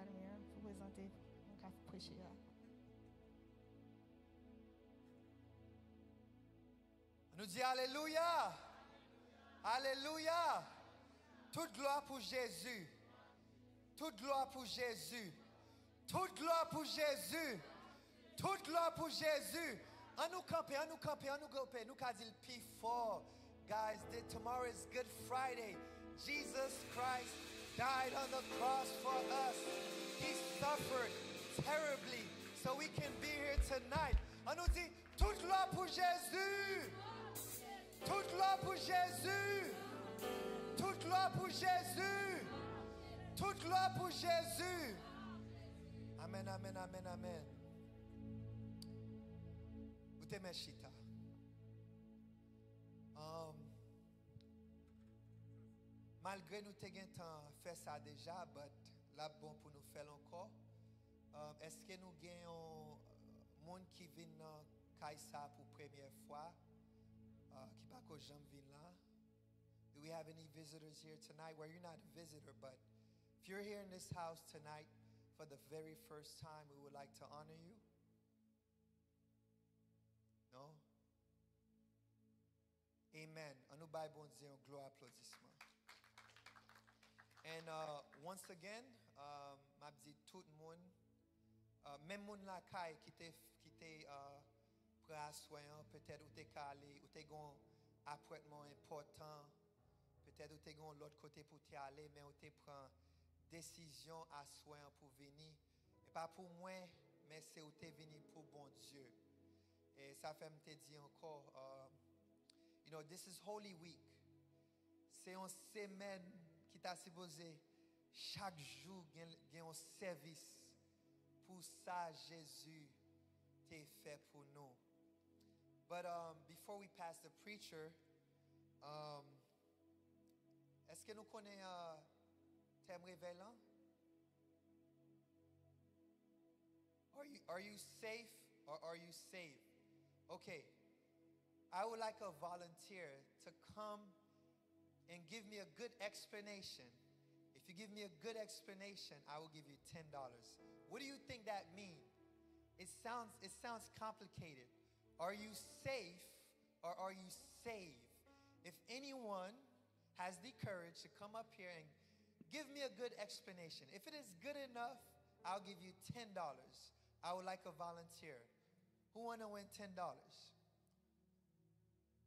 Vladimir pour présenter mon prêcher. On nous dit Alléluia. Alléluia. Toute gloire pour Jésus. Toute gloire pour Jésus. Toute gloire pour Jésus. Toute gloire pour Jésus. On nous camper, on nous camper, on nous camper. Nous avons dit le plus fort. Guys, tomorrow is Good Friday. Jesus Christ died on the cross for us. He suffered terribly so we can be here tonight. On nous dit toute gloire pour Jésus. Toute gloire pour Jésus. Toute gloire pour Jésus. Toute gloire pour Jésus. Amen, amen, amen, amen. Vous t'aimez Chita. Malgré nous t'ayons fait ça déjà, mais là bon pour nous faire encore. Est-ce que nous gagnons monde qui vient dans Kaisa pour première fois, qui pas que jamais vient là? Do we have any visitors here tonight? Well, you're not a visitor, but if you're here in this house tonight for the very first time, we would like to honor you. No? Amen. On nous baille bon Dieu, gloire, applaudissement. And once again, m'a dit tout le monde, même moun la caille qui était prêt à soigner, peut-être ou t'es calé, ou t'es gon apprêtement important, peut-être ou t'es gon l'autre côté pour t'y aller, mais ou t'es prend décision à soigner pour venir, et pas pour moi, mais c'est où t'es venu pour bon Dieu. Et ça fait me te dire encore, you know, this is Holy Week. C'est une semaine qui t'a supposé chaque jour gagner un service pour ça Jésus t'a fait pour nous. But before we pass the preacher, est-ce que nous connaissons thème révélant? Are you safe or are you saved? Okay, I would like a volunteer to come and give me a good explanation. If you give me a good explanation, I will give you $10. What do you think that means? It sounds complicated. Are you safe or are you saved? If anyone has the courage to come up here and give me a good explanation. If it is good enough, I'll give you $10. I would like a volunteer. Who want to win $10?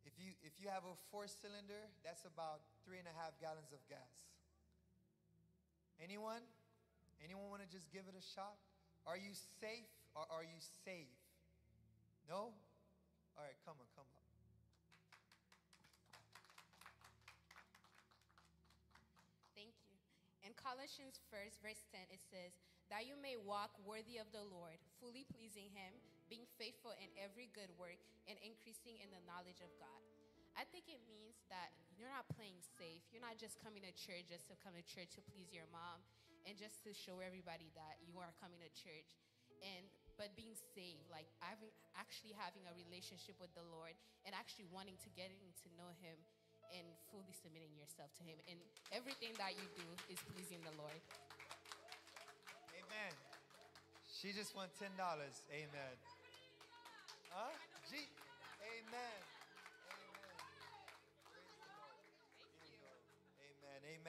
If you have a 4-cylinder, that's about 3.5 gallons of gas. Anyone? Anyone want to just give it a shot? Are you safe or are you saved? No? All right, come on. Thank you. In Colossians 1, verse 10, it says, that you may walk worthy of the Lord, fully pleasing Him, being faithful in every good work, and increasing in the knowledge of God. I think it means that you're not playing safe. You're not just coming to church just to come to church to please your mom and just to show everybody that you are coming to church. But being saved, like actually having a relationship with the Lord and actually wanting to get to know Him and fully submitting yourself to Him. And everything that you do is pleasing the Lord. Amen. She just won $10. Amen. Huh? Amen.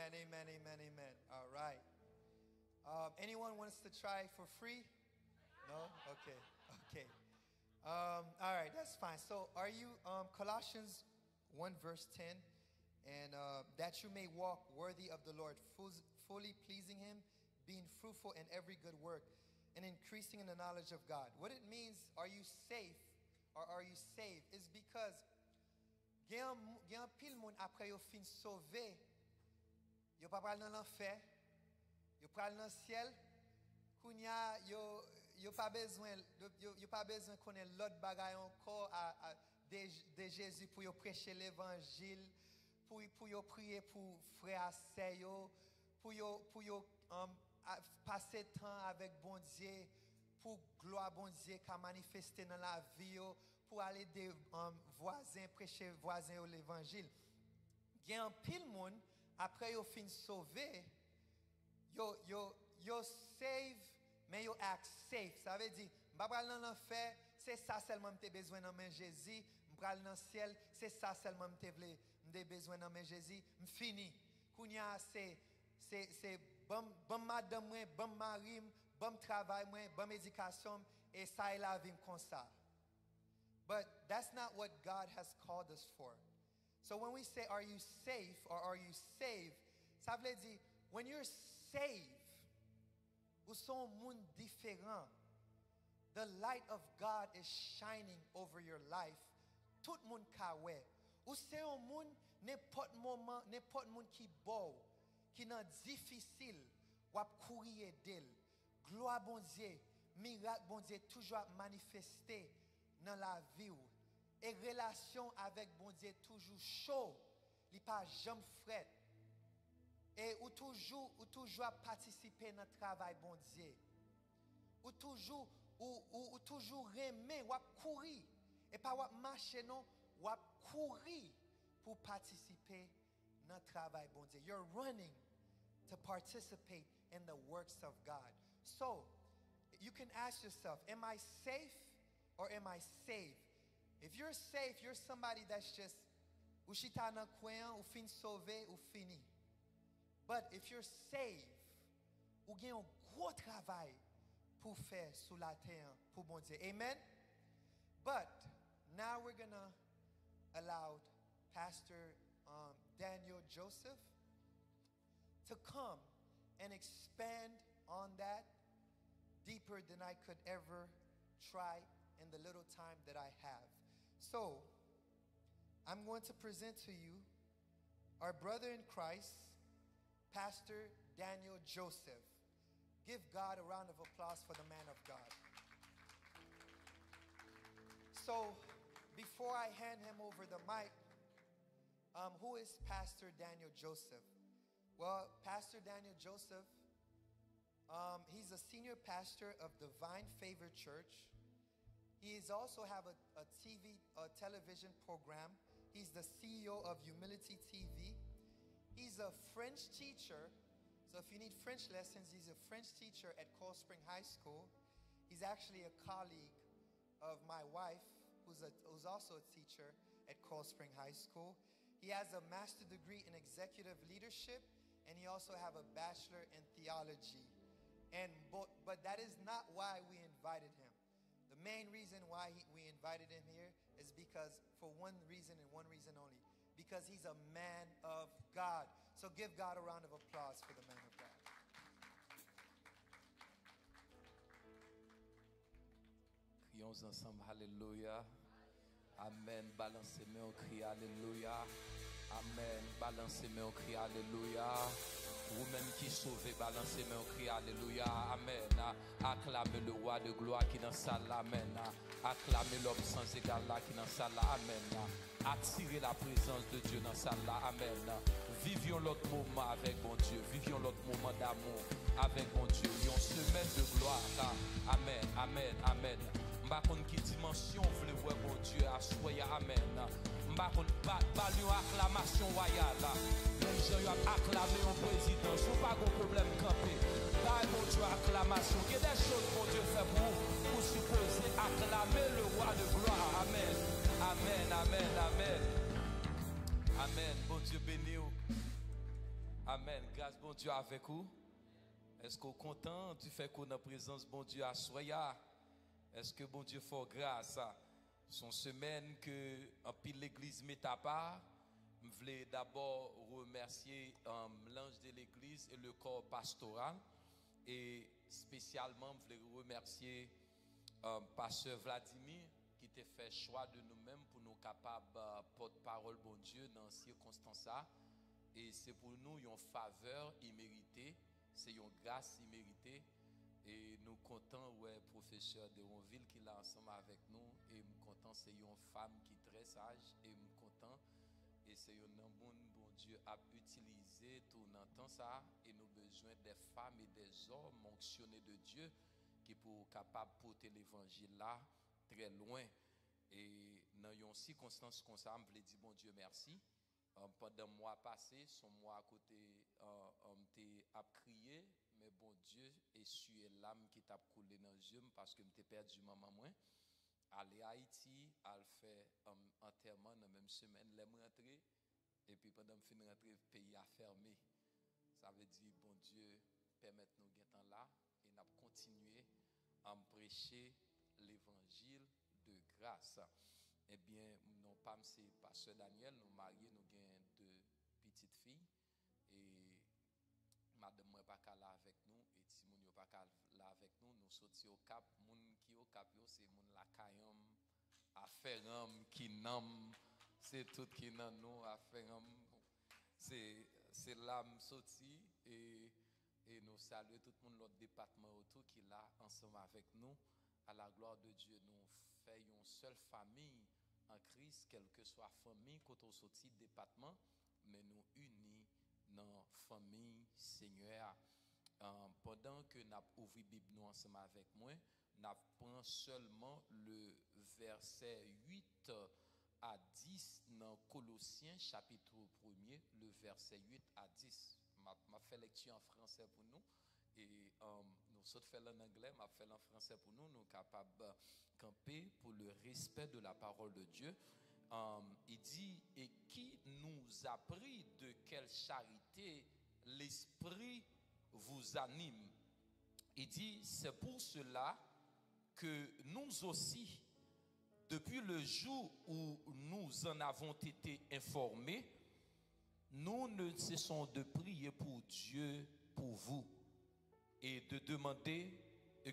Amen. All right. Anyone wants to try for free? No? Okay. All right, that's fine. So are you, Colossians 1 verse 10, and that you may walk worthy of the Lord, fully pleasing Him, being fruitful in every good work, and increasing in the knowledge of God. What it means, are you safe or are you saved, is because gen pile moun après yo fin sauvé, yo pa pral dans l'enfer, yo pral dans ciel, kounya yo pas besoin connaître l'autre bagay encore de Jésus pour yo prêcher l'évangile, pour yo prier pour frères sœurs yo, pour yo passer temps avec bon Dieu, pour gloire bon Dieu qu'a manifesté dans la vie yo, pour aller des voisins prêcher voisins l'évangile. Gen pile monde après yo fin sauvé, yo yo save, mais yo act safe. Ça veut dire, m'pa pral dans l'enfer, c'est ça seulement m'te besoin dans main Jésus. M'pral dans ciel, c'est ça seulement m'te besoin dans main Jésus. M'fini. Kounya c'est bon madame moi, bon mari, bon travail moi, bon éducation et ça est la vie comme ça. But that's not what God has called us for. So when we say, are you safe or are you saved? Ça veut dire, when you're saved, vous êtes un monde différent. The light of God is shining over your life. Tout le monde kawe. Ou c'est un monde, n'importe moment, n'importe monde qui beau, qui n'est difficile, ou a courir d'elle. Gloire bon Dieu, miracle bon Dieu, toujours manifesté dans la vie. Et relation avec bon Dieu toujours chaud, il pas jamais fret. Et ou toujours participer dans le travail bon Dieu. Ou toujours aimer ou courir et pas ou marcher non, ou courir pour participer dans le travail bon Dieu. You're running to participate in the works of God. So, you can ask yourself, am I safe or am I saved? If you're safe, you're somebody that's just ou chita nan coin, ou fin sauvé, ou fini. But if you're saved, ou gen un gros travail pour faire sur la terre pour bon Dieu. Amen? But now we're going to allow Pastor Daniel Joseph to come and expand on that deeper than I could ever try in the little time that I have. So, I'm going to present to you our brother in Christ, Pastor Daniel Joseph. Give God a round of applause for the man of God. So, before I hand him over the mic, who is Pastor Daniel Joseph? Well, Pastor Daniel Joseph, he's a senior pastor of Divine Favor Church. He also have a television program. He's the CEO of Humility TV. He's a French teacher. So if you need French lessons, he's a French teacher at Cold Spring High School. He's actually a colleague of my wife, who's also a teacher at Cold Spring High School. He has a master's degree in executive leadership, and he also have a bachelor in theology. But that is not why we invited him. The main reason why we invited him here is because, for one reason and one reason only, because he's a man of God. So give God a round of applause for the man of God. Crions ensemble, Alléluia. Amen. Balancez mes cri, Alléluia. Amen. Balancez mes cri, Alléluia. Vous-même qui sauvez, balancez mes cri, Alléluia. Amen. Acclamez le roi de gloire qui est dans sa salle. Amen. Acclamez l'homme sans égal là qui est dans sa salle. Amen. Attirez la présence de Dieu dans sa salle. Amen. Vivions l'autre moment avec bon Dieu. Vivions l'autre moment d'amour avec bon Dieu. Une semaine de gloire. Amen. Amen. Amen. M'a kon qui dimension vle ouais bon Dieu à soya amen. M'a kon pas une acclamation royale. Les gens y a acclamé un président, sont pas de problème campé. Bah bon Dieu acclamation, qu'il y a des choses bon Dieu fait pour supposer acclamer le roi de gloire. Amen. Amen. Amen. Amen. Amen. Bon Dieu béni vous. Amen. Grâce bon Dieu avec vous. Est-ce que vous content du fait qu'on a présence bon Dieu à soya? Est-ce que bon Dieu fait grâce à son semaine que en pile l'église met à part? Je voulais d'abord remercier l'ange de l'église et le corps pastoral et spécialement je voulais remercier pasteur Vladimir qui t'a fait choix de nous-mêmes pour nous capables porte-parole bon Dieu dans ces circonstances et c'est pour nous une faveur imméritée, c'est une grâce imméritée. Et nous comptons, ouais, professeur de Ronville qui est là ensemble avec nous. Et nous comptons, c'est une femme qui est très sage. Et nous comptons, et c'est un bon Dieu a utilisé tout dans temps ça. Et nous avons besoin des femmes et des hommes onctionnés de Dieu qui pour capable porter l'évangile là très loin. Et dans une circonstance comme ça, je voulais dire bon Dieu merci. Pendant le mois passé, son mois à côté, m'était à crier, mais bon Dieu, essuyer l'âme qui t'a coulé dans les yeux parce que m'était perdu maman moi. Aller à Haïti, à faire enterrement dans la même semaine, les rentrer et puis pendant fin rentrer, le pays a fermé. Ça veut dire bon Dieu permettre nous temps là et n'a continuer à prêcher l'évangile de grâce. Eh bien, non pas c'est pasteur Daniel, nous mariés, nous avons 2 petites filles et madame moi pas là avec nous et si moun yo pas là avec nous, nous sorti au Cap, moun qui au Cap yo c'est moun la kayam, affairem qui nam, c'est tout qui nan nous affairem. C'est l'âme sorti et nous saluons tout le monde l'autre département autour qui là ensemble avec nous à la gloire de Dieu. Nous faisons une seule famille en Christ, quelle que soit la famille, quand on sortit département, mais nous unis dans la famille Seigneur. Pendant que nous avons ouvert la Bible nous ensemble avec moi, nous prenons seulement le verset 8 à 10 dans Colossiens chapitre 1er, le verset 8 à 10. Je fait lecture en français pour nous et nous sommes fait en anglais, je fait en français pour nous, nous sommes capables de camper pour le respect de la parole de Dieu. Il dit, et qui nous a pris de quelle charité l'Esprit vous anime. Il dit, c'est pour cela que nous aussi, depuis le jour où nous en avons été informés, nous ne cessons de prier pour Dieu, pour vous, et de demander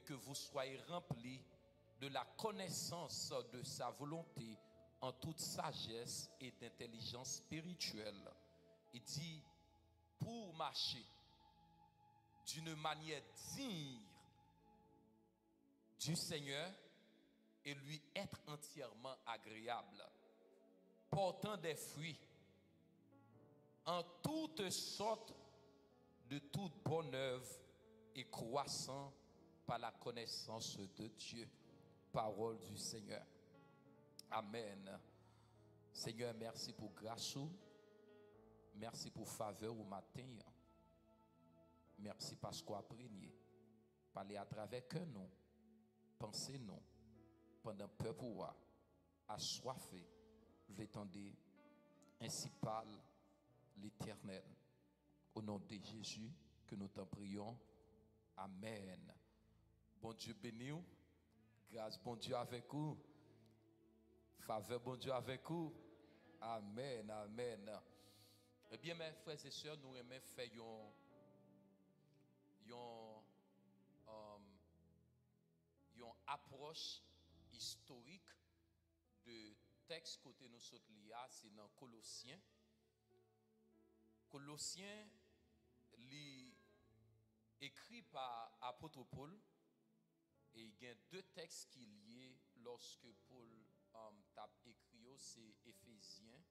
que vous soyez remplis de la connaissance de sa volonté en toute sagesse et d'intelligence spirituelle. Il dit, pour marcher d'une manière digne du Seigneur et lui être entièrement agréable, portant des fruits en toutes sortes de toute bonne œuvre et croissant par la connaissance de Dieu. Parole du Seigneur. Amen. Seigneur, merci pour grâce. Merci pour faveur au matin. Merci parce qu'on a prié. Parler à travers que nous. Pensez nous. Pendant peuple assoiffé. L'étendez. Ainsi parle l'Éternel. Au nom de Jésus que nous t'en prions. Amen. Bon Dieu béni. Grâce bon Dieu avec vous. Faveur bon Dieu avec vous. Amen. Amen. Eh bien, mes frères et sœurs, nous aimons faire une approche historique de texte côté nous sommes liés, c'est dans Colossiens. Colossiens, écrit par apôtre Paul, et il y a 2 textes qui sont liés lorsque Paul t'a écrit, c'est Éphésiens.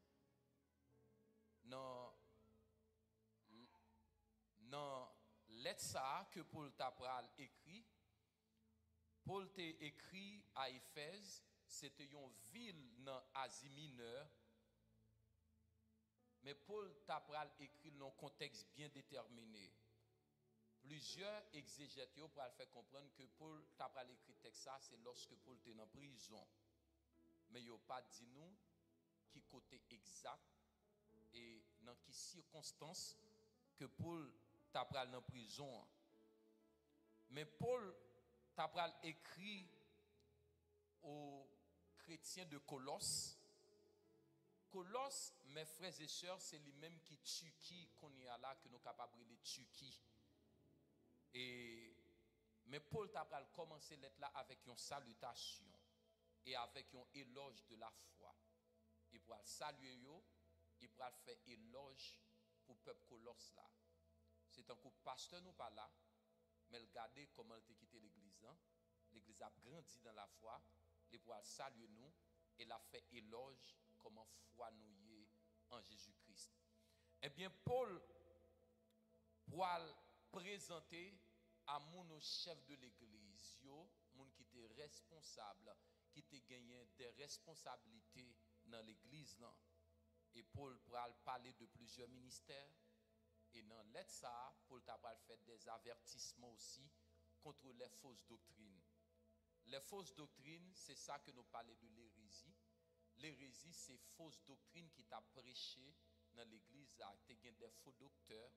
Dans lettre ça que Paul t'a écrit, Paul t'a écrit à Éphèse, c'était une ville dans Asie mineure. Mais Paul t'a écrit dans un contexte bien déterminé. Plusieurs exégètes pour faire comprendre que Paul t'a écrit texte ça, c'est lorsque Paul était en prison. Mais il n'a pas dit nous qui côté exact et dans quelles circonstances que Paul t'a en prison. Mais Paul t'a écrit aux chrétiens de Colosse. Colosse, mes frères et sœurs, c'est lui-même qui Turquie qu'on y a là, que nous sommes capables de Turquie. Mais Paul t'a commencé l'être là avec une salutation et avec un éloge de la foi. Il pourra saluer yo, il pourra faire éloge pour le peuple Colosse là. C'est un coup pasteur nous pas là, mais regardez comment il a quitté l'église. L'église a grandi dans la foi, il pourra saluer nous et l'a fait éloge comment foi nous y est en Jésus-Christ. Eh bien, Paul pourra présenter à mon chef de l'église, mon qui était responsable, qui était gagné des responsabilités dans l'église là. Et Paul pourra parler de plusieurs ministères. Et dans lettre ça, Paul t'a fait des avertissements aussi contre les fausses doctrines. Les fausses doctrines, c'est ça que nous parlons de l'hérésie. L'hérésie, c'est fausse doctrine qui t'a prêché dans l'église. Tu as des faux docteurs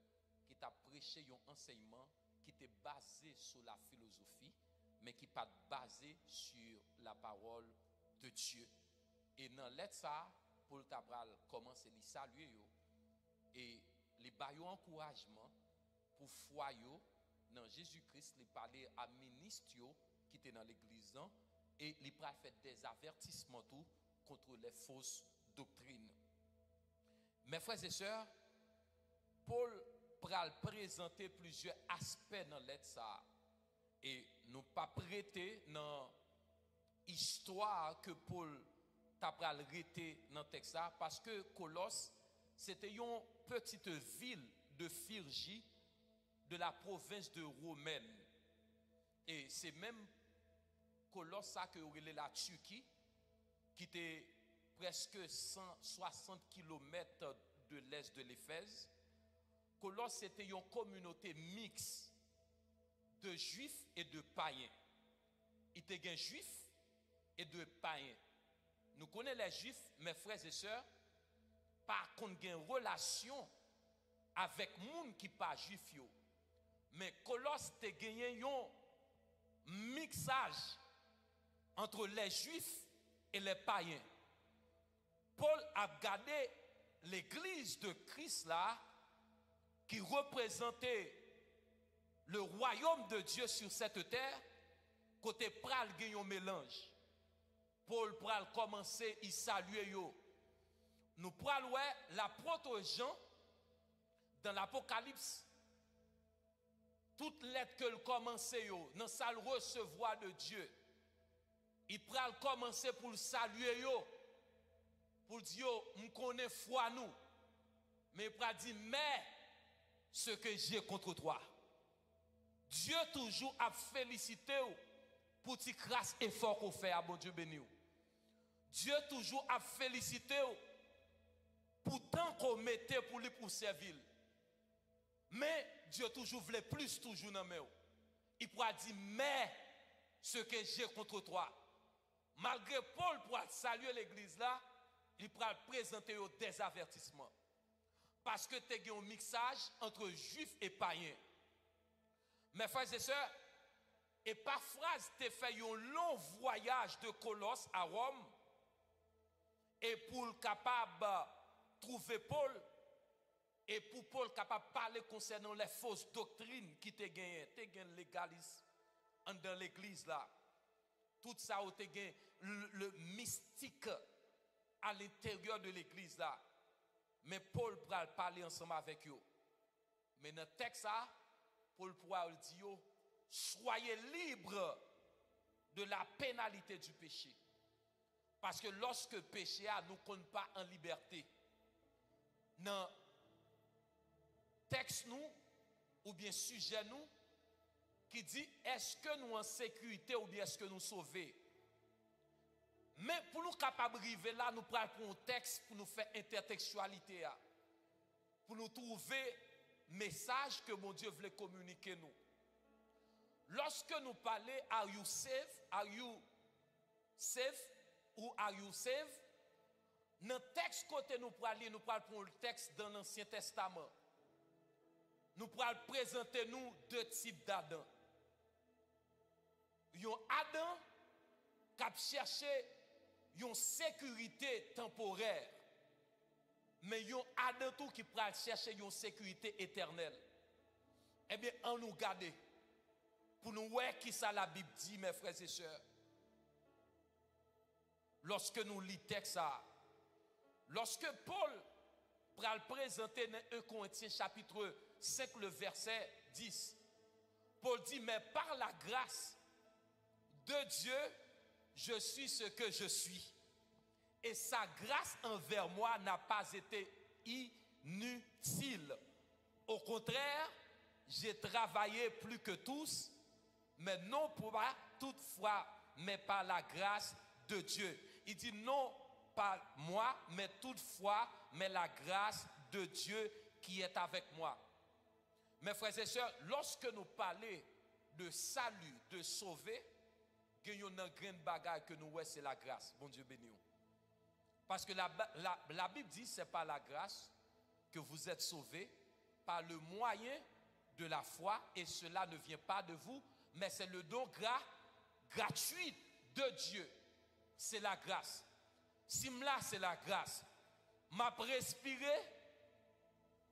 qui t'a prêché un enseignement qui était basé sur la philosophie, mais qui pas basé sur la parole de Dieu. Et dans lettre ça, Paul t'a commencé à les saluer et les bailler encouragement pour foi dans Jésus-Christ, les parler à ministre qui était dans l'église et les fait des avertissements tout contre les fausses doctrines. Mes frères et sœurs, Paul pral présenter plusieurs aspects dans lettre ça et nous pas prêter dans histoire que Paul t'a pral rete dans texte ça parce que Colosse c'était une petite ville de Phrygie de la province de Romaine et c'est même Colosse ça que relait la Turquie qui était presque 160 km de l'est de l'Éphèse. Colosse c'était une communauté mixte de juifs et de païens. Il était un juif et de païens. Nous connaissons les juifs, mes frères et sœurs, par contre une relation avec les gens qui ne sont pas juifs. Mais Colosse a gagné un mixage entre les juifs et les païens. Paul a gardé l'église de Christ là, qui représentait le royaume de Dieu sur cette terre, côté pral gagne un mélange. Paul pral commencer à saluer yo. Nous pral l'apôtre Jean dans l'Apocalypse. Toute lettre que le commencer yo, dans sa recevoir de Dieu. Il pral commencer pour le saluer yo. Pour dire on connaît foi nous. Mais il pral dire mais ce que j'ai contre toi. Dieu toujours a félicité pour tes grâce et effort qu'on fait à bon Dieu béni. Dieu toujours a félicité pour tant qu'on mettait pour lui pour servir. Mais Dieu toujours voulait plus toujours dans mes. Il pourra dire mais ce que j'ai contre toi. Malgré Paul pour saluer l'église là, il pourra présenter des avertissements. Parce que tu as un mixage entre juifs et païens. Mes frères et sœurs, Épaphras t'a fait un long voyage de Colosse à Rome. Et pour capable trouver Paul, et pour Paul capable parler concernant les fausses doctrines qui te gagné, légalisme dans l'église là. Tout ça a gagné le mystique à l'intérieur de l'église là. Mais Paul pourra parler ensemble avec eux. Mais dans le texte là, Paul pourra dire soyez libres de la pénalité du péché. Parce que lorsque le péché a, nous ne compte pas en liberté. Dans texte nous, ou bien sujet nous, qui dit est-ce que nous en sécurité ou bien est-ce que nous sauvés? Mais pour nous capables d'arriver là, nous prenons un texte pour nous faire intertextualité. Pour nous trouver le message que mon Dieu voulait communiquer nous. Lorsque nous parlons are you safe, are you safe ou are you saved? Dans le texte côté nous prenons pour le texte dans l'Ancien Testament. Nous prenons présenter nous deux types d'Adam. Il y a Adam qui a cherché une sécurité temporaire. Mais il y a Adam tout qui peut chercher une sécurité éternelle. Eh bien, on nous garde. Pour nous voir qui ça la Bible dit, mes frères et sœurs. Lorsque nous lisons le texte, lorsque Paul va le présenter dans 1 Corinthiens chapitre 5, le verset 10, Paul dit, mais par la grâce de Dieu, je suis ce que je suis. Et sa grâce envers moi n'a pas été inutile. Au contraire, j'ai travaillé plus que tous, mais non pas toutefois, mais par la grâce de Dieu. Il dit non, par moi, mais toutefois, mais la grâce de Dieu qui est avec moi. Mes frères et sœurs, lorsque nous parlons de salut, de sauver, il y a une grande bagaille que nous voyons, c'est la grâce. Bon Dieu béni. Parce que la Bible dit, c'est par la grâce que vous êtes sauvés, par le moyen de la foi, et cela ne vient pas de vous, mais c'est le don gratuit de Dieu. C'est la grâce. Simla, c'est la grâce. M'a respiré,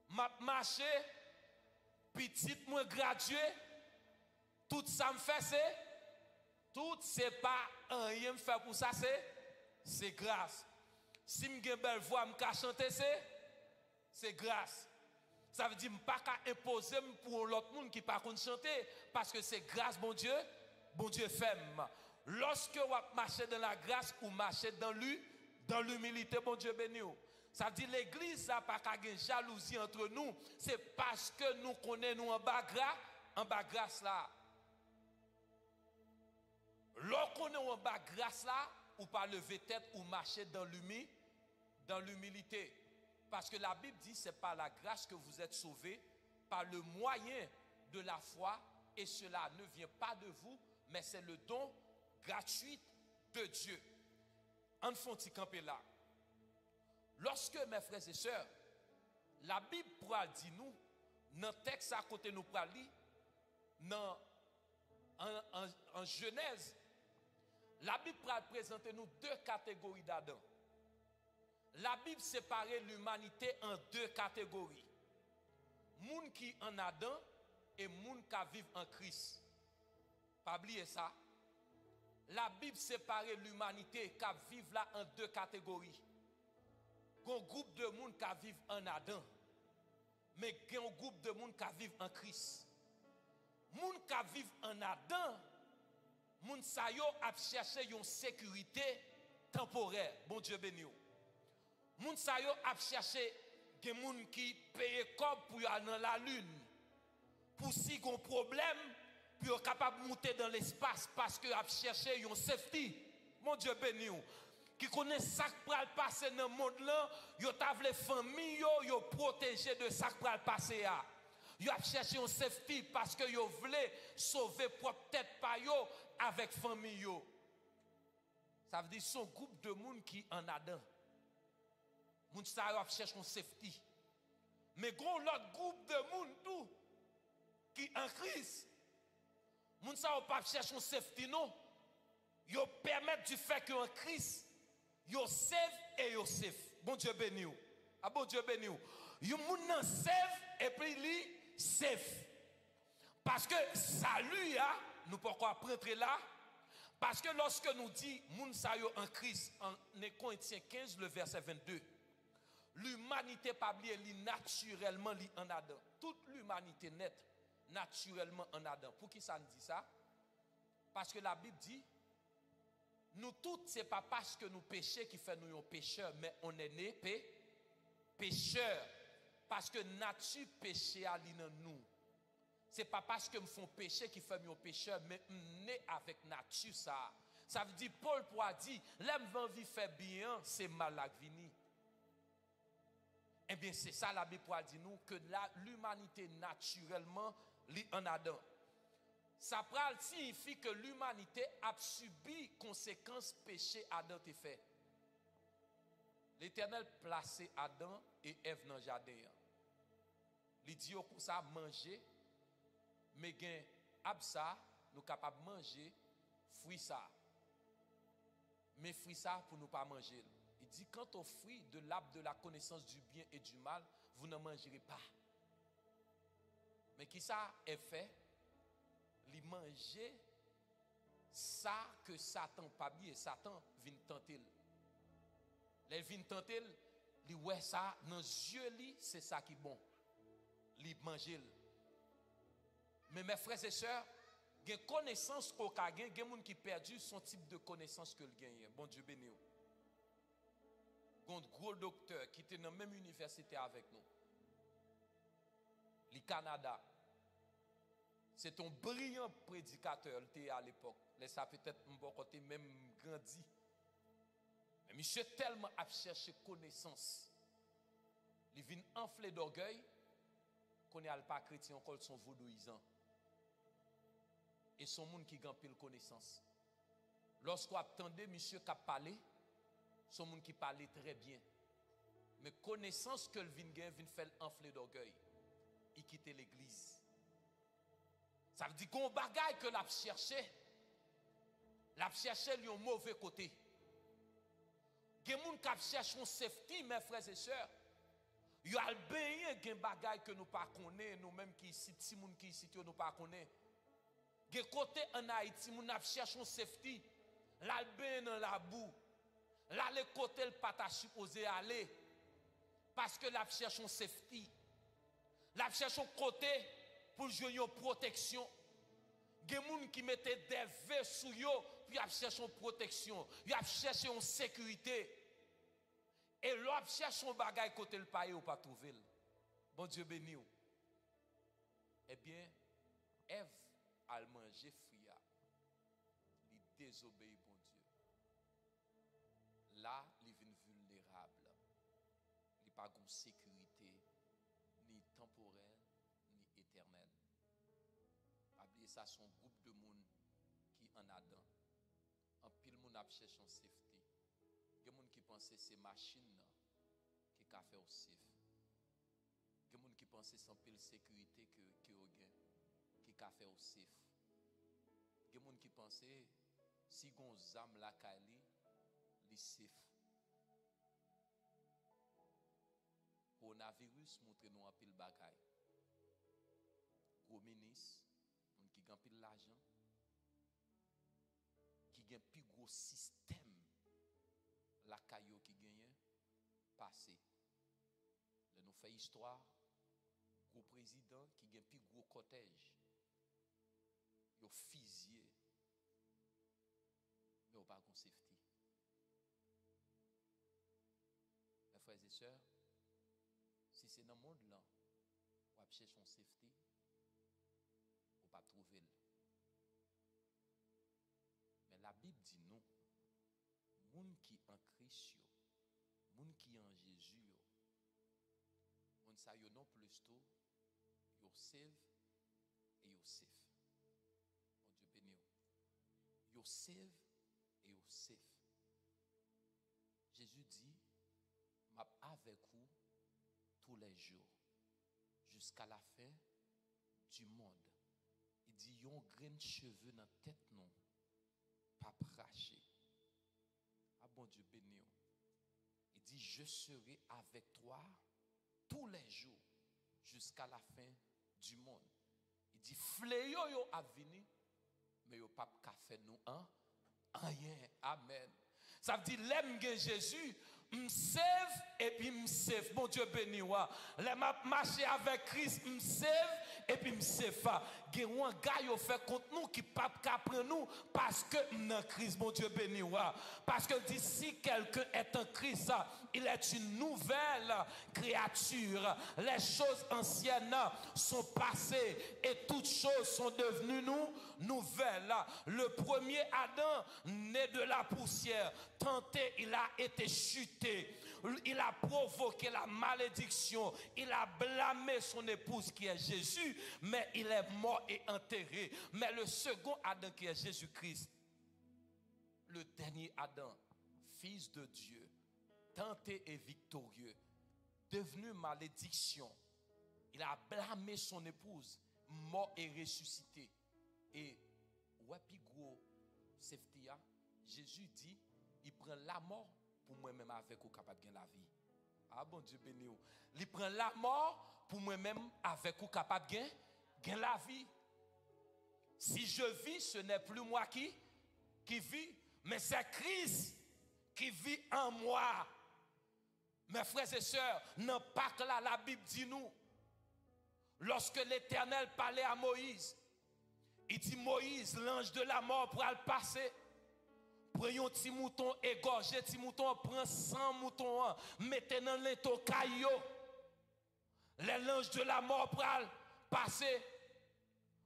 m'a marché, petit moi gradué, tout ça me fait, c'est pas rien me fait pour ça, c'est grâce. Si je suis belle voix, je peux chanter, c'est grâce. Ça veut dire que je ne peux pas imposer pour l'autre monde qui ne peut pas chanter, parce que c'est grâce, bon Dieu fait. Lorsque vous marchez dans la grâce ou marchez dans l'humilité, bon Dieu béni. Ça veut dire l'église n'a pas de jalousie entre nous. C'est parce que nous connaissons en bas grâce là. Lorsqu'on est en bas grâce là, ou pas lever tête ou marcher dans l'humilité. Parce que la Bible dit, c'est par la grâce que vous êtes sauvés, par le moyen de la foi, et cela ne vient pas de vous, mais c'est le don gratuit de Dieu. En font camper là. Lorsque, mes frères et sœurs, la Bible pourra dire nous, dans le texte à côté nous pourra lire, en Genèse, la Bible pourra présenter nous deux catégories d'Adam. La Bible sépare l'humanité en deux catégories. Moun qui en Adam et moun qui vivent en Christ. Pas oublier ça. La Bible sépare l'humanité qui vivent là en deux catégories. Il y a un groupe de monde qui vivent en Adam, mais il y a un groupe de monde qui vivent en Christ. Moun qui vivent en Adam, moun sa yo a cherché une sécurité temporaire. Bon Dieu béni. Moun sa yo a cherché des moun qui paye comme pour aller dans la lune. Pour si gon problème, pour être capable de monter dans l'espace parce que a cherché une safety. Mon Dieu béni. Qui connaît ça qui va passer dans le monde là, yo ta vle famille yo protéger de ça qui va passer là. Yo a cherché une safety parce que yo voulait sauver propre tête pa yo avec famille yo. Ça veut dire son groupe de monde qui en Adam. Moun sa yo a cherché une safety. Mais gon l'autre groupe de monde tout qui en Christ. Moun sa yo pas chercher une safety non. Yo permettre du fait que en Christ yo save et yo safe. Bon Dieu béni ou. Ah bon Dieu béni ou. Yo moun nan save et puis li safe. Parce que salut a nous pourquoi prendre là parce que lorsque nous dit moun sa yo en Christ en Corinthiens 15 le verset 22 l'humanité pas lié li naturellement li en Adam. Toute l'humanité net naturellement en Adam. Pour qui ça nous dit ça? Parce que la Bible dit nous tous, ce n'est pas parce que nous péchons qui fait nous un pécheur, mais on est né pécheur. Parce que nature péché à nous. Ce n'est pas parce que nous faisons péché qui fait nous un pécheur, mais on est avec nature ça. Ça veut dire, Paul pourra dire, l'homme veut faire bien, c'est mal à venir. Eh bien, c'est ça la Bible pourra dire nous, que l'humanité naturellement, lit en Adam. Ça signifie que l'humanité a subi conséquences péché Adam te fait. L'Éternel placé Adam et Ève dans le jardin. Il dit que ça manger, mais gen absa nous capable manger fruit ça. Mais fruit ça pour nous pas manger. Il dit quand au fruit de l'arbre de la connaissance du bien et du mal, vous ne mangerez pas. Mais qui ça est fait? Li manger ça que Satan pas bien Satan vient tenter. Les vient tenter, li ouais ça dans yeux li c'est ça qui bon. Li manger. Mais mes frères et sœurs, gen connaissance au ka gen moun qui perdu son type de connaissance que le gagne. Bon Dieu béni. Gon gros docteur qui était dans la même université avec nous. Li Canada. C'est un brillant prédicateur à l'époque. Ça peut-être un bon côté même grandi. Mais monsieur tellement a cherché connaissance. Il vient enflé d'orgueil qu'on n'est pas chrétien encore son vaudouisant. Et son monde qui gagne pile connaissance. Lorsqu'on attendait monsieur qui a parlé, son monde qui parlait très bien. Mais connaissance que le vient faire enfler d'orgueil. Il quitte l'église. Ça veut dire qu'on bagaille que l'a cherché lui au mauvais côté. Il y a des gens qui cherchent un safety, mes frères et sœurs. Il y a des bagaille que nous ne connaissons pas, nous-mêmes qui ici, si gens qui ici, nous ne connaissons pas. Il y a des côtés en Haïti, nous cherchons un safety. Là, dans la boue. Là, les côtés, le pas supposé aller. Parce que là, cherche un safety. Là, cherche un côté pour jouer une protection. Il y a des gens qui mettent des vœux sur eux, puis ils cherchent une protection. Ils cherchent une sécurité. Et l'autre cherche un bagage côté le pays ou pas trouver. Bon Dieu béni. Eh bien, Ève a mangé fria. Il désobéit bon Dieu. Là, il est vulnérable. Il n'a pas de sécurité, ni temporelle, ni éternelle. Oubliez ça, son groupe de monde qui en Adam. En pile, monde a cherché un safety. Il y a des gens qui pensent que c'est machine qui a fait au safe. Il y a des gens qui pensent que c'est pile sécurité qui a fait au safe. Il y a des gens qui pensent que si on zam la kali, li safe. Coronavirus montre nous un pile bagay. Gros ministre, moun qui gagne pile l'argent, qui gagne plus gros système la caillou qui gagne passé. Là nous fait histoire, gros président qui gagne plus gros cortège. Yo fusillé. Mais on pas de safety. Mes frères et sœurs, si c'est dans le monde là, on va chercher son safety, on va pas trouver. Mais la Bible dit non. Moun qui en Christ, moun qui en Jésus, moun sa yo non plus tôt, yo save et yo safe. Mon Dieu béni. Yo save et yo safe. Jésus dit, m'a avec vous tous les jours jusqu'à la fin du monde. Il dit, yon grain de cheveux dans la tête non, pas craché. Ah bon Dieu béni. Il dit, je serai avec toi tous les jours jusqu'à la fin du monde. Il dit, fléau yo a venu, mais yo pas ka fait nous rien. Amen. Ça veut dire, l'aime Jésus, m'save et puis m'save. Mon Dieu béni wa. L'aime marcher avec Christ, m'save et puis m'save. Gen un gars yo fait contre nous qui pas prendre nous parce que dans Christ, mon Dieu béni wa. Parce que dit si quelqu'un est en Christ, il est une nouvelle créature. Les choses anciennes sont passées et toutes choses sont devenues nouvelles. Le premier Adam, né de la poussière, tenté, il a été chuté. Il a provoqué la malédiction. Il a blâmé son épouse qui est Jésus, mais il est mort et enterré. Mais le second Adam qui est Jésus-Christ, le dernier Adam, fils de Dieu, tenté et victorieux, devenu malédiction, il a blâmé son épouse, mort et ressuscité. Et ouais, puis gros, safety, Jésus dit, il prend la mort pour moi-même avec vous capable de gagner la vie. Ah bon Dieu béni. Il prend la mort pour moi-même avec vous capable de gagner la vie. Si je vis, ce n'est plus moi qui vis, mais c'est Christ qui vit en moi. Mes frères et sœurs, non pas que là, la Bible dit nous, lorsque l'Éternel parlait à Moïse, il dit Moïse, l'ange de la mort pourra le passer. Prenons un petit mouton égorgé, petit mouton, prend 100 moutons, mettez dans l'étau caillou. L'ange de la mort pourra le passer.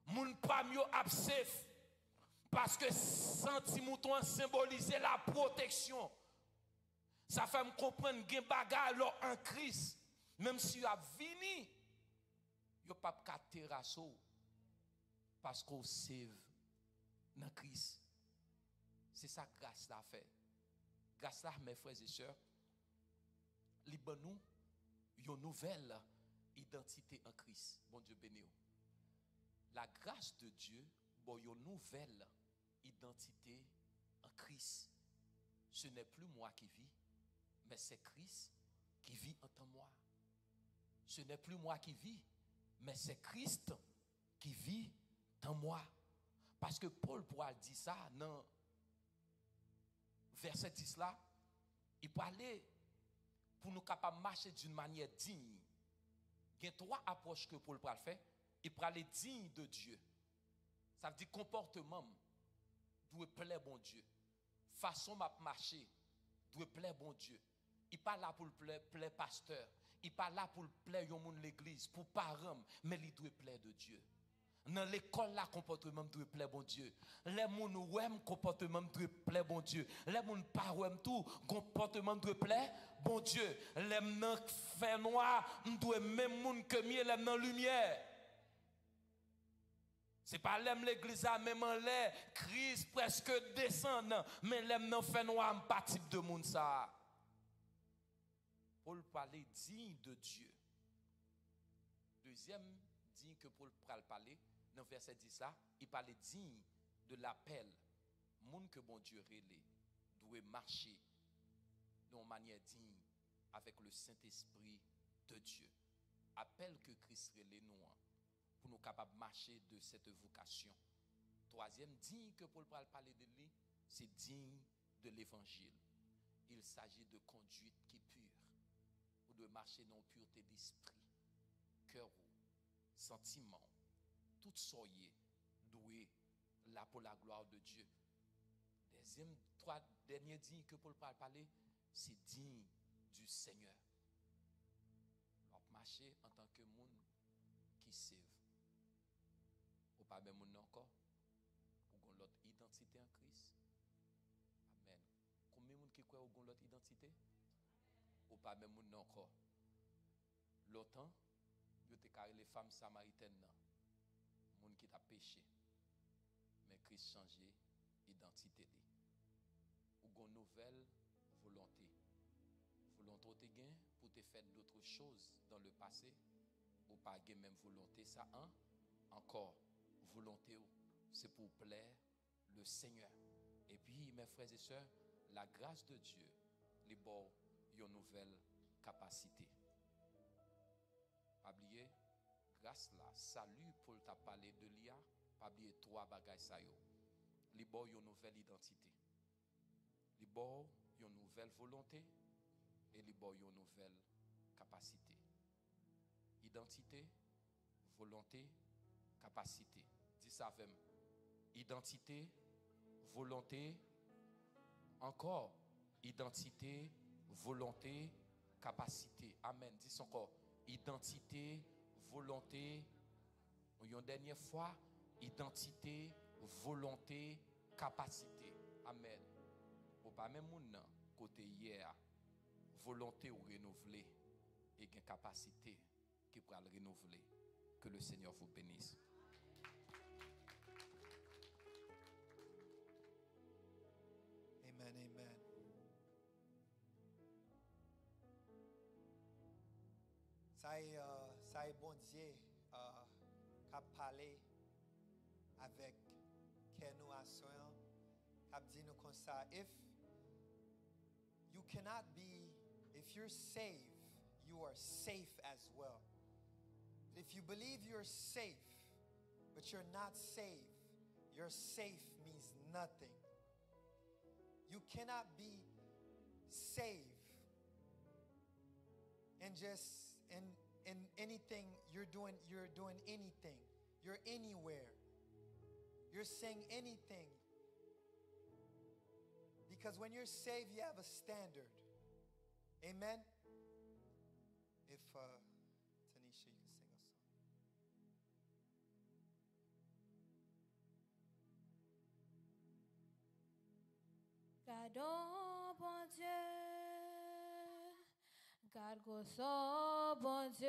Moun pa mieux absef. Parce que 100 petits moutons symbolisait la protection. Ça fait me comprendre gen bagay alors en Christ. Même si vous avez vini, vous pas qu'à terrasse parce qu'on save dans Christ. C'est ça que grâce là fait. Grâce là, mes frères et sœurs, li ban nous une nouvelle identité en Christ. Bon Dieu béni. La grâce de Dieu, bon une nouvelle identité en Christ. Ce n'est plus moi qui vis, mais c'est Christ qui vit en moi. Ce n'est plus moi qui vis, mais c'est Christ qui vit en moi. Parce que Paul pourra dire ça dans verset 10 là, il parlait pour nous capables de marcher d'une manière digne. Il y a trois approches que Paul pourra faire. Il parlait digne de Dieu. Ça veut dire comportement doit plaire bon Dieu. Façon de marcher doit plaire bon Dieu. Il pas là pour plaire pasteur. Il pas là pour plaire yon moun l'église, pour parents, mais il doit plaire de Dieu. Dans l'école là comportement doit plaire bon Dieu. Les moun ouem comportement doit plaire bon Dieu. Les moun pas ouem tout comportement doit plaire bon Dieu. Les nan fait noir doit même moun que mieux les nan lumière. C'est pas l'aime l'église à même en l'air, Christ presque descendant, mais l'aime nan fait noir pas type de monde ça. Paul parlait digne de Dieu. Deuxième digne que Paul parler dans verset 10 là, il parlait digne de l'appel. Monde que bon Dieu relé doit marcher d'une manière digne avec le Saint-Esprit de Dieu. Appel que Christ relé nous pour nous capables de marcher de cette vocation. Troisième digne que Paul parler de lui, c'est digne de l'évangile. Il s'agit de conduite qui est pure. Ou de marcher dans pureté d'esprit, cœur, sentiment, tout soyez doué là pour la gloire de Dieu. Trois derniers dignes que Paul parler, c'est digne du Seigneur. On marcher en tant que monde qui save. Ou pas même monde encore, ou l'autre identité en Christ. Amen. Combien de monde qui croit ou l'autre identité? Ou pas même moun encore. Longtemps, yo te carré les femmes samaritaines nan, moun qui t'a péché. Mais Christ changé identité li. Ou gon nouvelle volonté. Volonté te gain pour te faire d'autres choses dans le passé, ou pas gain même volonté ça encore volonté c'est pour plaire le Seigneur. Et puis mes frères et sœurs, la grâce de Dieu les bords une nouvelle capacité. Pas oublier, grâce là, salut Paul t'a parlé de l'IA, pas oublier trois bagages ça yo. Li bo une nouvelle identité. Li bo une nouvelle volonté et li bo une nouvelle capacité. Identité, volonté, capacité. Dis ça avec moi. Identité, volonté, encore identité, volonté, capacité. Amen. Dis encore. Identité, volonté. Une dernière fois. Identité, volonté, capacité. Amen. Ou pas même moun côté hier. Volonté ou renouveler. Et une capacité qui pourra le renouveler. Que le Seigneur vous bénisse. Amen, amen. Ça est bon Dieu qui a parlé avec nous à soin, qui a dit nous comme ça. If you cannot be, if you're saved, you are safe as well. If you believe you're safe, but you're not saved, your safe means nothing. You cannot be saved and just in anything you're doing anything. You're anywhere. You're saying anything. Because when you're saved, you have a standard. Amen. If Tanisha, you can sing a song. Gardons, bon Dieu, Garde son bon Dieu.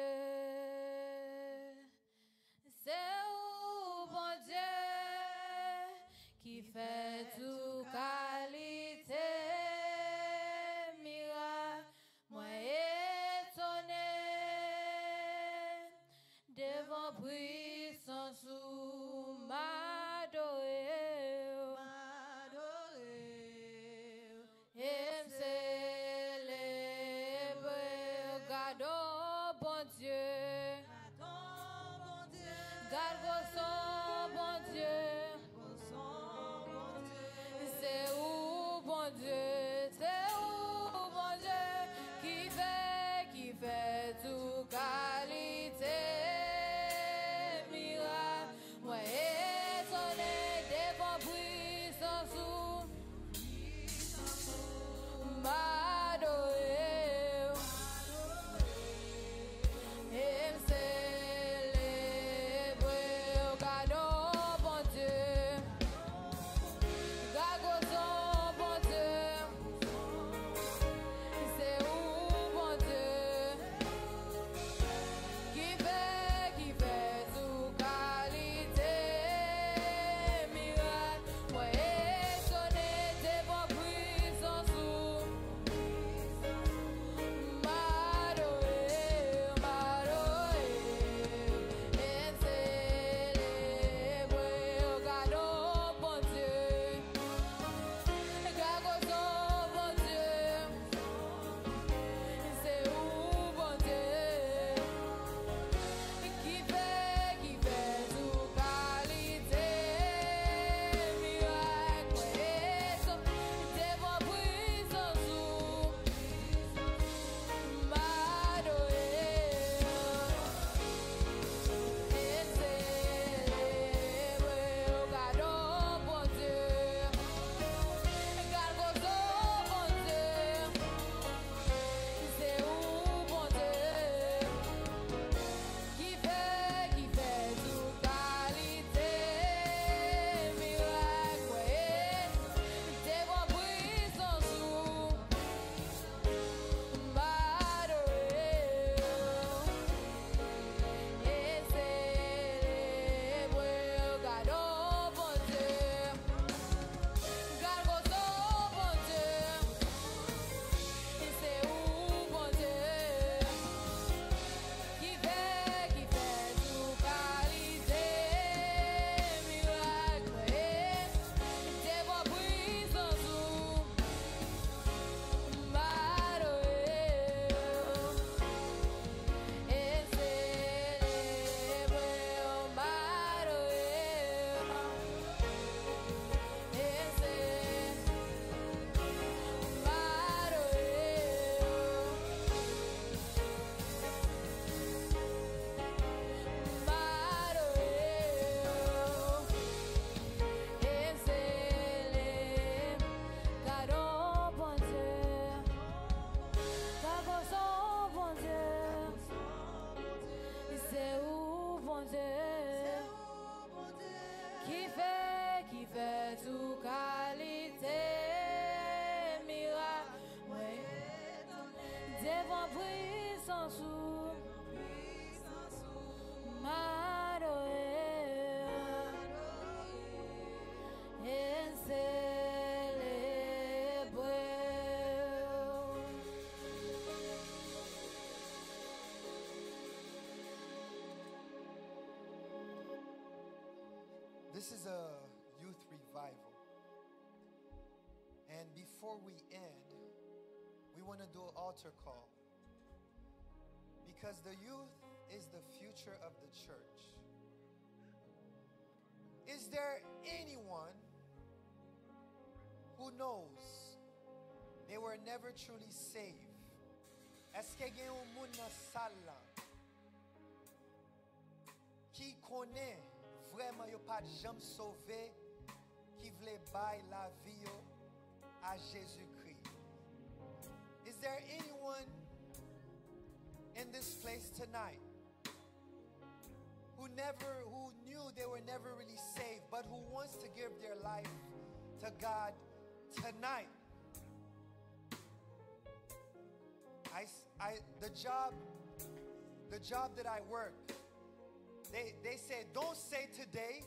C'est où, bon Dieu, qui fait tout qualité, miracle, moi étonné, devant puissance ou m'adorer, et me célébrer, gardons bon Dieu. Garde son bon Dieu, c'est où bon Dieu, c'est où bon Dieu qui fait tout qualité, miracle, moi étonné devant puissance ou m'adorer. Qui fait tout qualité, miracle, devant puissance ou m'adorer et célébrer. This is a youth revival. And before we end, we want to do an altar call. Because the youth is the future of the church. Is there anyone who knows they were never truly saved? Est-ce qu'il y a un monde dans la salle là qui connaît vraiment yo pas jamais sauvé, qui voulait bailler la vie yo à Jésus-Christ? Is there anyone in this place tonight who knew they were never really saved, but who wants to give their life to God tonight? the job that I work, they say, don't say today,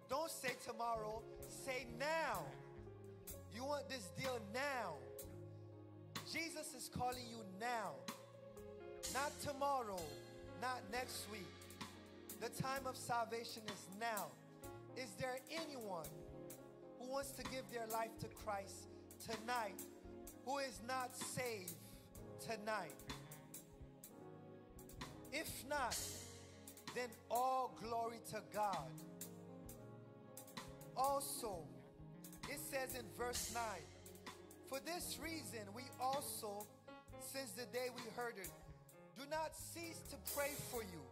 don't say tomorrow, say now. You want this deal now. Jesus is calling you now. Not tomorrow, not next week. The time of salvation is now. Is there anyone who wants to give their life to Christ tonight who is not saved tonight? If not, then all glory to God. Also, it says in verse 9, for this reason we also, since the day we heard it, do not cease to pray for you,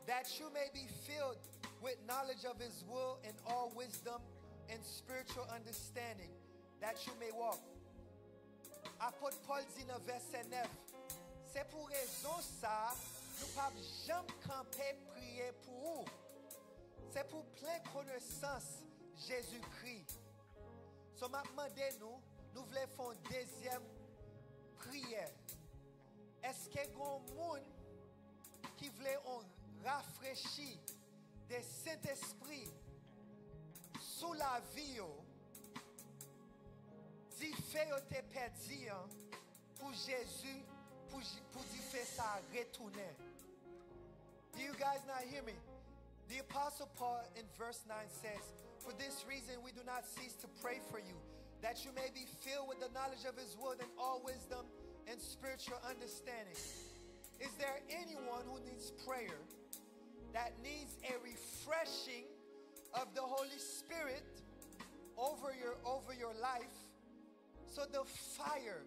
that you may be filled with knowledge of his will and all wisdom and spiritual understanding, that you may walk. Apôtre Paul dit dans verset 9, c'est pour raison ça, nous ne pouvons jamais camper prier pour vous. C'est pour plein connaissance Jésus-Christ. So m'a demandé nous voulons faire une deuxième prière. Est-ce qu'il y a un monde qui voulait rafraîchir des Saint-Esprit sous la vie, d'y faire te perdu pour Jésus, pour d'y faire ça retourner? Do you guys not hear me? The Apostle Paul in verse 9 says, for this reason we do not cease to pray for you, that you may be filled with the knowledge of his will and all wisdom and spiritual understanding. Is there anyone who needs prayer, that needs a refreshing of the Holy Spirit over your life, so the fire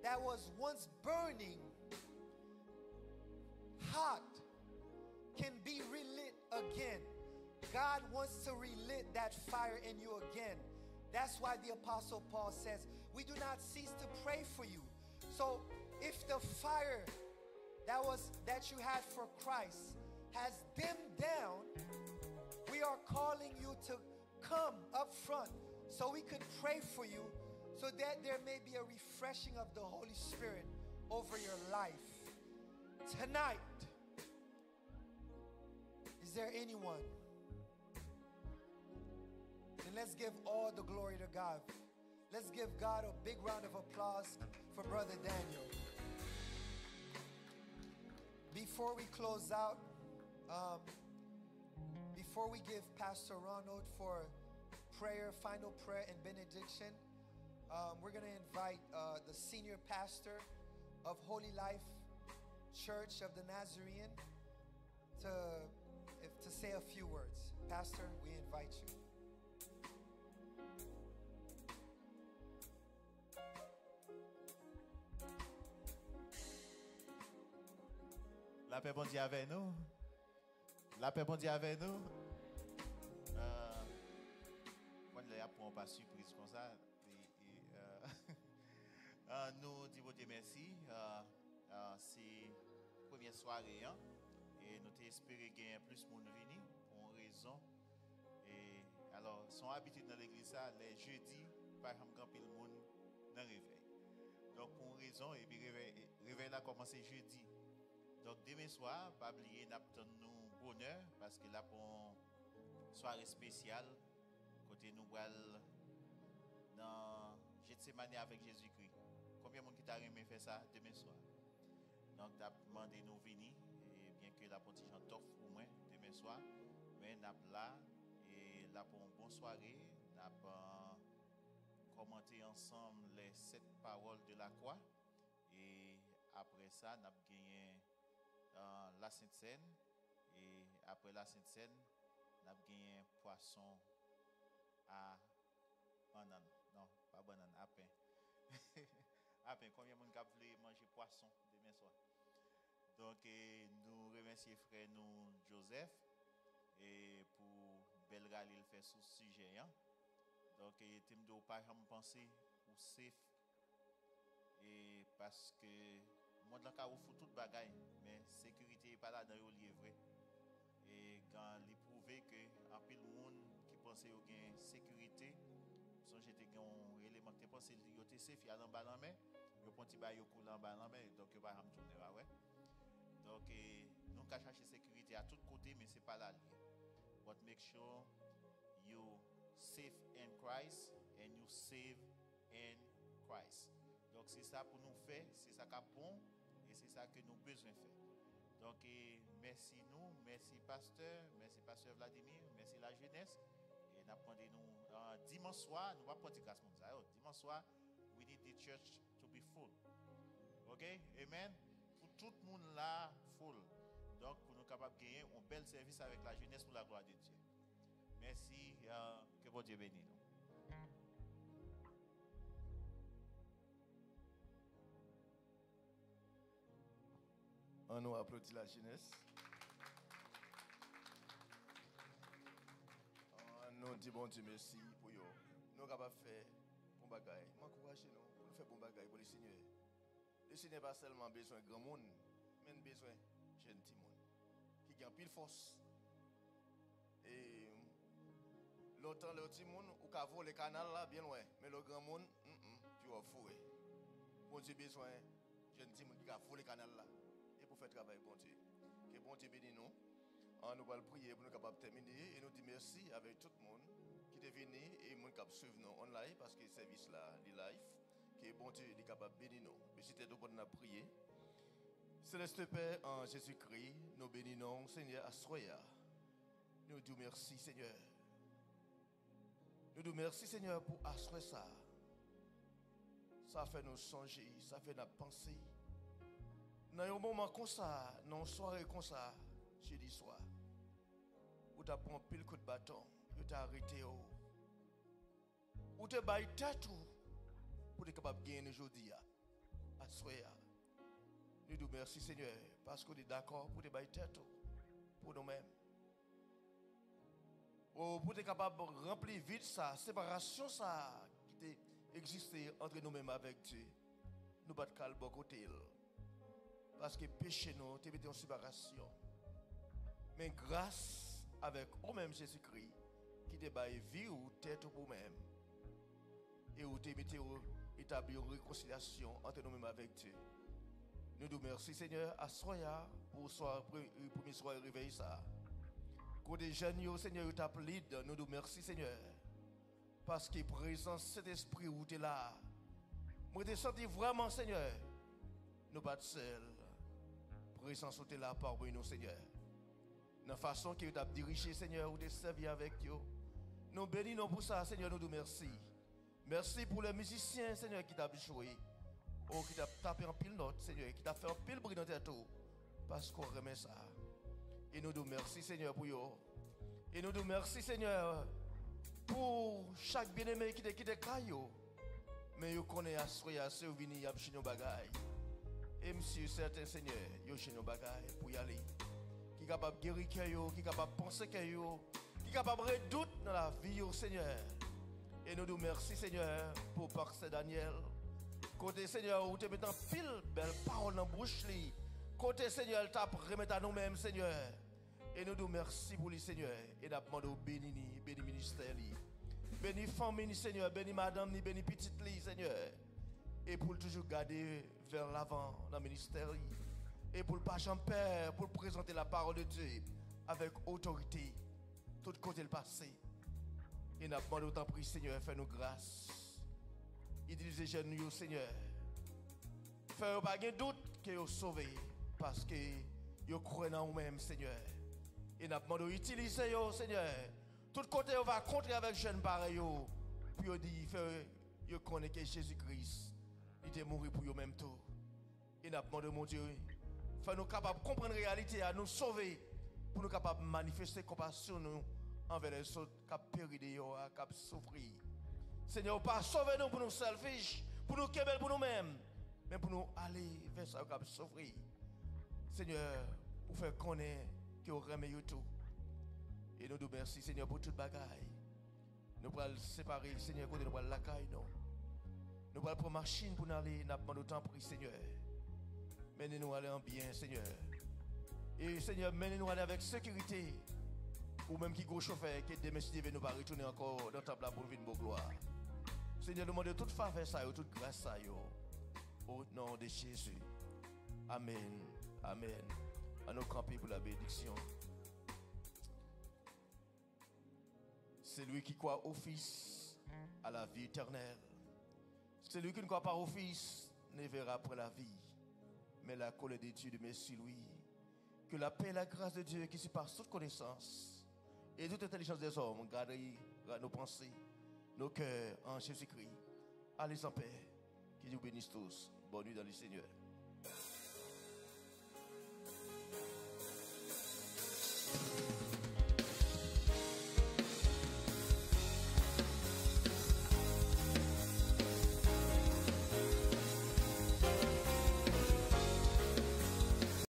that was once burning hot can be relit again? God wants to relit that fire in you again. That's why the Apostle Paul says, we do not cease to pray for you. So if the fire that you had for Christ has dimmed down, we are calling you to come up front so we could pray for you, so that there may be a refreshing of the Holy Spirit over your life. Tonight, is there anyone? Then let's give all the glory to God. Let's give God a big round of applause for Brother Daniel. Before we close out, before we give Pastor Ronald for prayer, final prayer and benediction, we're going to invite the senior pastor of Holy Life Church of the Nazarene to say a few words. Pastor, we invite you. La paix bon Dieu avec nous. La paix bon Dieu avec nous. Moi, je n'ai pas surprise comme ça. Nous disons Dieu merci. C'est la première soirée. Et nous espérons gagner plus de monde venir pour une raison. Et alors, son habitude dans l'église, les jeudis, par exemple, quand le monde dans le réveil. Donc, pour une raison, et puis le réveil a commencé jeudi. Donc, demain soir, pas oublier, nous bonheur, parce que là, pour une soirée spéciale, côté nous allons dans Gethsemane avec Jésus-Christ. Combien de monde qui t'a aimé faire ça demain soir? Donc, tu as demandé nous venir, et bien que la petite chante tough pour moi demain soir, mais nous sommes là, et là pour une bonne soirée, nous avons commenté ensemble les 7 paroles de la croix, et après ça, nous avons gagné la Sainte Seine, et après la Sainte Seine, nous avons gagné poisson à banane. Non, pas banane, à pain. À pain, combien de monde voulait manger poisson demain soir? Donc, nous remercions frère nous Joseph et pour bel rallye fait sous sujet. Donc, tu me pas penser ou safe, et parce que moi dans cas où faut toute bagaille, mais sécurité n'est pas là dans le lieu vrai. Et quand il prouvé que en pile monde qui pensait au gain sécurité, son j'étais un élément qui pensait il était safe, il a l'emballement, mais il prend petit bail au coulant bas mais donc il va me tourner là ouais. Donc nous qu'à chercher sécurité à tous côtés mais c'est pas là lié. But make sure you safe in Christ and you save in Christ. Donc c'est ça pour nous faire, c'est ça qui est bon et c'est ça que nous besoin faire. Donc merci nous, merci pasteur Vladimir, merci la jeunesse et nous apprenons nous dimanche soir, nous va prendre grâce monde ça. Dimanche soir, we need the church to be full. OK? Amen. Pour tout le monde là full. Donc pour nous capables de gagner un bel service avec la jeunesse pour la gloire de Dieu. Merci, que bon Dieu bénisse nous. On nous applaudit la jeunesse. On nous dit bon Dieu merci pour vous. Nous sommes capables de faire bon bagaille. Moi, encouragez nous pour faire bon bagaille pour le Seigneur. Le Seigneur n'a pas seulement besoin de grand monde, mais besoin de jeune petit monde qui a pile force. Et l'autant le petit monde ou qu'a volé le canal là bien loin, mais le grand monde tu vas fouer. Bon Dieu besoin de jeune petit monde qui a volé le canal là. Pour faire travail bon Dieu. Que bon Dieu bénisse nous. Nous allons prier pour nous capables de terminer et nous dire merci avec tout le monde qui est venu et les gens qui suivent nous online parce que le service là est live. Que bon Dieu est capable de bénir nous. Mais c'était tout pour nous prier. Céleste Père en Jésus-Christ, nous bénissons Seigneur Assoya. Nous disons merci Seigneur. Nous disons merci Seigneur pour Assoya ça. Ça fait nous songer, ça fait nous penser. Dans un moment comme ça, dans une soirée comme ça, jeudi soir, où tu as pris un pile coup de bâton, où tu as arrêté, où tu as baillé tête pour être capable de gagner aujourd'hui, à soir. Nous disons merci Seigneur, parce qu'on est d'accord pour te bailler tête pour nous-mêmes. Pour être capable de remplir vite ça, séparation ça qui existait entre nous-mêmes avec Dieu. Nous ne pouvons pas le bon côté. Parce que péché nous, tu es en séparation. Mais grâce avec vous-même Jésus-Christ, qui te baille vie ou tête pour vous-même, et où tu établi une réconciliation entre nous-mêmes avec Dieu. Nous nous merci Seigneur à soir pour premier soir réveil ça. Quand des jeunes Seigneur t'appellent, nous nous merci Seigneur. Parce que présence cet esprit où tu es là. Moi je senti vraiment Seigneur. Nous pas seuls. Présence où tu es là parmi nous Seigneur. Dans la façon que tu as dirigé Seigneur ou tu servi avec nous. Nous bénissons pour ça Seigneur, nous nous merci. Merci pour les musiciens Seigneur qui t'a joué. Oh, qui t'a tapé en pile note, Seigneur, qui t'a fait en pile bruit dans tes tours. Parce qu'on remet ça. Et nous nous merci, Seigneur, pour eux. Et nous nous merci, Seigneur, pour chaque bien-aimé qui te caillou. Mais vous connaissez à ce que vous venez à chez nos bagailles. Et monsieur, certains, Seigneur, vous chez nos bagailles pour y aller. Qui est capable de guérir, qui est capable de penser, qui est capable de redouter dans la vie, Seigneur. Et nous nous merci, Seigneur, pour Pasteur Daniel. Côté Seigneur, où tu mets en pile belle parole dans la bouche. Côté Seigneur, tu remet à nous-mêmes, Seigneur. Et nous nous merci pour lui, Seigneur. Et nous demandons béni ministère. Béni famille, Seigneur. Béni madame, béni petite, Seigneur. Et pour toujours garder vers l'avant dans le ministère. Et pour le pas Père, pour présenter la parole de Dieu avec autorité. Tout côté le passé. Et nous demandons autant pris, Seigneur, fais-nous grâce. Il dit les jeunes, Seigneur, faites pas de doute que vous sauvez parce que vous croyez en vous-même, Seigneur. Et nous demandons d'utiliser, Seigneur. Tout côté, on va contrer avec les jeunes pareils. Puis on dit, vous connaissez que Jésus-Christ, il est mort pour vous-même tout. Et nous demandons, mon Dieu, faites-nous capables de comprendre la réalité, à nous sauver, pour nous capables de manifester compassion envers les autres qui ont péri, qui ont souffert. Seigneur, pas sauver-nous pour nous selfish, pour nous québer pour nous-mêmes, mais pour nous aller vers ça qui a souffrir. Seigneur, pour faire connaître que vous remet tout. Et nous nous merci, Seigneur, pour toute bagaille. Nous allons séparer, Seigneur, côté nous allons la caille, non. Nous allons prendre machine pour nous aller, nous avons autant pris, Seigneur. Menez-nous aller en bien, Seigneur. Et Seigneur, menez-nous aller avec sécurité. Ou même qui est chauffeur, qui est demain si nous pas retourner encore dans le temple pour vivre une bonne gloire. Seigneur, nous demandons toute faveur, toute grâce. Au nom de Jésus. Amen. Amen. À nos camper pour la bénédiction. C'est lui qui croit au Fils à la vie éternelle. Celui qui ne croit pas au Fils ne verra pas la vie, mais la colère de Dieu demeure sur lui. Que la paix et la grâce de Dieu qui surpasse toute connaissance et toute intelligence des hommes gardent nos pensées, nos cœurs en Jésus-Christ. Allez en paix. Qu'il nous bénisse tous. Bonne nuit dans le Seigneur.